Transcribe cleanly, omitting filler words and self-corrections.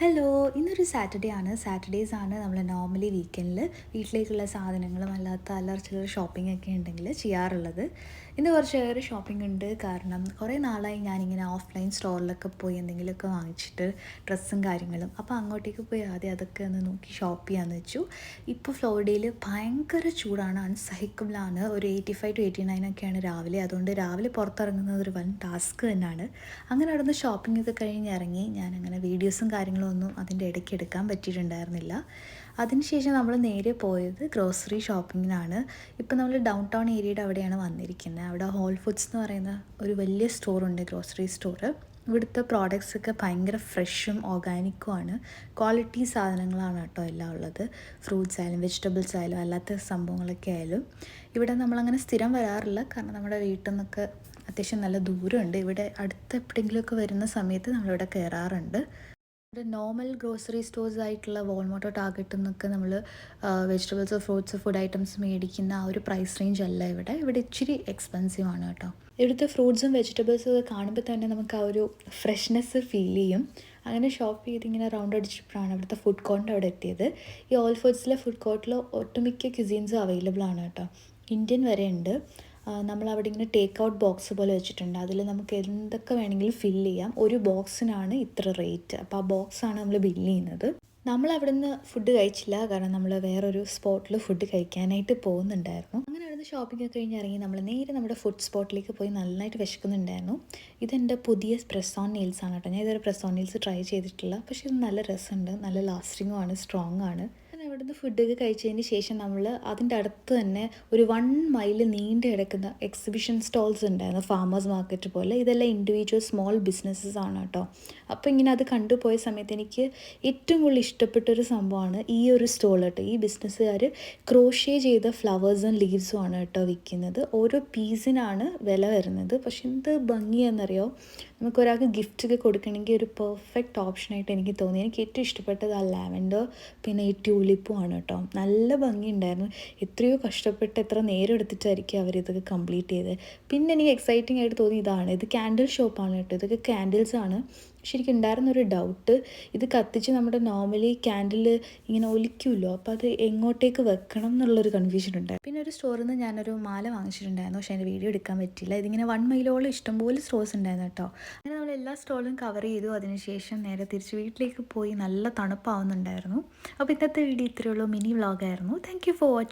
Hello, ഇന്നൊരു Saturday ആണ്. Saturdays ആണ് നമ്മൾ നോർമലി വീക്കെൻഡിൽ വീട്ടിലേക്കുള്ള സാധനങ്ങളും അല്ലാത്ത അല്ലറ ചില്ലറ ഷോപ്പിംഗ് ഒക്കെ ഉണ്ടെങ്കിൽ ചെയ്യാറുള്ളത്. ഇന്ന് കുറച്ചേറെ ഷോപ്പിംഗ് ഉണ്ട്. കാരണം കുറേ നാളായി ഞാനിങ്ങനെ ഓഫ്ലൈൻ സ്റ്റോറിലൊക്കെ പോയി എന്തെങ്കിലുമൊക്കെ വാങ്ങിച്ചിട്ട് ഡ്രസ്സും കാര്യങ്ങളും. അപ്പോൾ അങ്ങോട്ടേക്ക് പോയി ആദ്യം അതൊക്കെ ഒന്ന് നോക്കി ഷോപ്പ് ചെയ്യാമെന്ന് വെച്ചു. ഇപ്പോൾ ഫ്ലോറിഡയിൽ ഭയങ്കര ചൂടാണ്, അൺസഹിക്കബിളാണ്. ഒരു 85 to 89 ഒക്കെയാണ് രാവിലെ. അതുകൊണ്ട് രാവിലെ പുറത്തിറങ്ങുന്നത് ഒരു വൻ ടാസ്ക് തന്നെയാണ്. അങ്ങനെ അവിടുന്ന് ഷോപ്പിംഗ് ഒക്കെ കഴിഞ്ഞ് ഇറങ്ങി ഞാനങ്ങനെ വീഡിയോസും കാര്യങ്ങളും ഒന്നും അതിൻ്റെ ഇടയ്ക്ക് എടുക്കാൻ പറ്റിയിട്ടുണ്ടായിരുന്നില്ല. അതിനുശേഷം നമ്മൾ നേരെ പോയത് ഗ്രോസറി ഷോപ്പിങ്ങിനാണ്. ഇപ്പോൾ നമ്മൾ ഡൗൺ ടൗൺ ഏരിയയുടെ അവിടെയാണ് വന്നിരിക്കുന്നത്. അവിടെ ഹോൾ ഫുഡ്സ് എന്ന് പറയുന്ന ഒരു വലിയ സ്റ്റോറുണ്ട്, ഗ്രോസറി സ്റ്റോറ്. ഇവിടുത്തെ പ്രോഡക്റ്റ്സ് ഒക്കെ ഭയങ്കര ഫ്രഷും ഓർഗാനിക്കും ആണ്. ക്വാളിറ്റി സാധനങ്ങളാണ് കേട്ടോ എല്ലാം ഉള്ളത്. ഫ്രൂട്ട്സ് ആയാലും വെജിറ്റബിൾസ് ആയാലും അല്ലാത്ത സംഭവങ്ങളൊക്കെ ആയാലും. ഇവിടെ നമ്മളങ്ങനെ സ്ഥിരം വരാറില്ല, കാരണം നമ്മുടെ വീട്ടിൽ നിന്നൊക്കെ അത്യാവശ്യം നല്ല ദൂരമുണ്ട്. ഇവിടെ അടുത്ത് എപ്പോഴെങ്കിലുമൊക്കെ വരുന്ന സമയത്ത് നമ്മളിവിടെ കയറാറുണ്ട്. ഒരു നോർമൽ ഗ്രോസറി സ്റ്റോഴ്സ് ആയിട്ടുള്ള വാൾമാർട്ടോ, ടാർഗറ്റിൽ നിന്നൊക്കെ നമ്മൾ വെജിറ്റബിൾസ്, ഫ്രൂട്ട്സ്, ഫുഡ് ഐറ്റംസ് മേടിക്കുന്ന ആ ഒരു പ്രൈസ് റേഞ്ച് അല്ല ഇവിടെ. ഇവിടെ ഇച്ചിരി എക്സ്പെൻസീവ് ആണ് കേട്ടോ. ഇവിടുത്തെ ഫ്രൂട്ട്സും വെജിറ്റബിൾസും ഒക്കെ കാണുമ്പോൾ തന്നെ നമുക്ക് ആ ഒരു ഫ്രഷ്നെസ് ഫീൽ ചെയ്യും. അങ്ങനെ ഷോപ്പ് ചെയ്ത് ഇങ്ങനെ റൗണ്ട് അടിച്ചപ്പോഴാണ് അവിടുത്തെ ഫുഡ് കോർട്ടിൻ്റെ അവിടെ എത്തിയത്. ഈ ഓൾ ഫുഡ്സിലെ ഫുഡ് കോർട്ടിൽ ഒട്ടുമിക്ക ക്യുസീൻസും അവൈലബിൾ ആണ് കേട്ടോ. ഇന്ത്യൻ വരെ ഉണ്ട്. നമ്മളവിടെ ഇങ്ങനെ ടേക്ക് ഔട്ട് ബോക്സ് പോലെ വെച്ചിട്ടുണ്ട്. അതിൽ നമുക്ക് എന്തൊക്കെ വേണമെങ്കിലും ഫില്ല് ചെയ്യാം. ഒരു ബോക്സിനാണ് ഇത്ര റേറ്റ്. അപ്പോൾ ആ ബോക്സാണ് നമ്മൾ ബില്ല് ചെയ്യുന്നത്. നമ്മൾ അവിടെ നിന്ന് ഫുഡ് കഴിച്ചില്ല, കാരണം നമ്മൾ വേറൊരു സ്പോട്ടിൽ ഫുഡ് കഴിക്കാനായിട്ട് പോകുന്നുണ്ടായിരുന്നു. അങ്ങനെ അവിടുന്ന് ഷോപ്പിംഗ് ഒക്കെ കഴിഞ്ഞ് ഇറങ്ങി നമ്മൾ നേരെ നമ്മുടെ ഫുഡ് സ്പോട്ടിലേക്ക് പോയി. നന്നായിട്ട് വിശക്കുന്നുണ്ടായിരുന്നു. ഇതെൻ്റെ പുതിയ പ്രസ് ഓൺ നെയിൽസ് ആണ് കേട്ടോ. ഞാൻ ഇതൊരു പ്രസ് ഓൺ നെയിൽസ് ട്രൈ ചെയ്തിട്ടില്ല, പക്ഷേ ഇത് നല്ല രസമുണ്ട്, നല്ല ലാസ്റ്റിങ്ങും ആണ്, സ്ട്രോങ് ആണ്. ഇവിടുന്ന് ഫുഡൊക്കെ കഴിച്ചതിന് ശേഷം നമ്മൾ അതിൻ്റെ അടുത്ത് തന്നെ ഒരു 1 മൈൽ നീണ്ടു കിടക്കുന്ന എക്സിബിഷൻ സ്റ്റോൾസ് ഉണ്ടായിരുന്നു, ഫാമേഴ്സ് മാർക്കറ്റ് പോലെ. ഇതെല്ലാം ഇൻഡിവിജ്വൽ സ്മോൾ ബിസിനസ്സസ് ആണ് കേട്ടോ. അപ്പോൾ ഇങ്ങനെ അത് കണ്ടുപോയ സമയത്ത് എനിക്ക് ഏറ്റവും കൂടുതൽ ഇഷ്ടപ്പെട്ടൊരു സംഭവമാണ് ഈ ഒരു സ്റ്റോൾ കേട്ടോ. ഈ ബിസിനസ്സുകാർ ക്രോഷേ ചെയ്ത ഫ്ലവേഴ്സും ലീവ്സും ആണ് കേട്ടോ വിൽക്കുന്നത്. ഓരോ പീസിനാണ് വില വരുന്നത്. പക്ഷെ എന്ത് ഭംഗിയാണെന്നറിയോ, നമുക്കൊരാൾക്ക് ഗിഫ്റ്റ് ഒക്കെ കൊടുക്കണമെങ്കിൽ ഒരു പെർഫെക്റ്റ് ഓപ്ഷനായിട്ട് എനിക്ക് തോന്നി. എനിക്ക് ഏറ്റവും ഇഷ്ടപ്പെട്ടത് ആ ലാവൻഡർ പിന്നെ ഈ ട്യൂലിപ്പും ആണ് കേട്ടോ. നല്ല ഭംഗിയുണ്ടായിരുന്നു. എത്രയോ കഷ്ടപ്പെട്ട് എത്ര നേരം എടുത്തിട്ടായിരിക്കും അവരിതൊക്കെ കംപ്ലീറ്റ് ചെയ്തത്. പിന്നെ എനിക്ക് എക്സൈറ്റിംഗ് ആയിട്ട് തോന്നി ഇതാണ്, ഇത് ക്യാൻഡിൽ ഷോപ്പാണ് കേട്ടോ. ഇതൊക്കെ ക്യാൻഡിൽസ് ആണ്. ശരിക്കും ഉണ്ടായിരുന്നൊരു ഡൗട്ട്, ഇത് കത്തിച്ച് നമ്മുടെ നോർമലി ക്യാൻഡിൽ ഇങ്ങനെ ഒലിക്കുമല്ലോ, അപ്പോൾ അത് എങ്ങോട്ടേക്ക് വെക്കണം എന്നുള്ളൊരു കൺഫ്യൂഷൻ ഉണ്ടായിരുന്നു. പിന്നെ ഒരു സ്റ്റോറിൽ നിന്ന് ഞാനൊരു മാല വാങ്ങിച്ചിട്ടുണ്ടായിരുന്നു, പക്ഷേ അതിൻ്റെ വീഡിയോ എടുക്കാൻ പറ്റില്ല. ഇതിങ്ങനെ 1 മൈലോളം ഇഷ്ടംപോലെ സ്റ്റോഴ്സ് ഉണ്ടായിരുന്നു കേട്ടോ. അങ്ങനെ നമ്മൾ എല്ലാ സ്റ്റോളും കവർ ചെയ്തു. അതിനുശേഷം നേരെ തിരിച്ച് വീട്ടിലേക്ക് പോയി. നല്ല തണുപ്പാവുന്നുണ്ടായിരുന്നു. അപ്പോൾ ഇന്നത്തെ വീഡിയോ ഇത്രയേ ഉള്ളൂ, മിനി വ്ളോഗായിരുന്നു. Thank you for watching.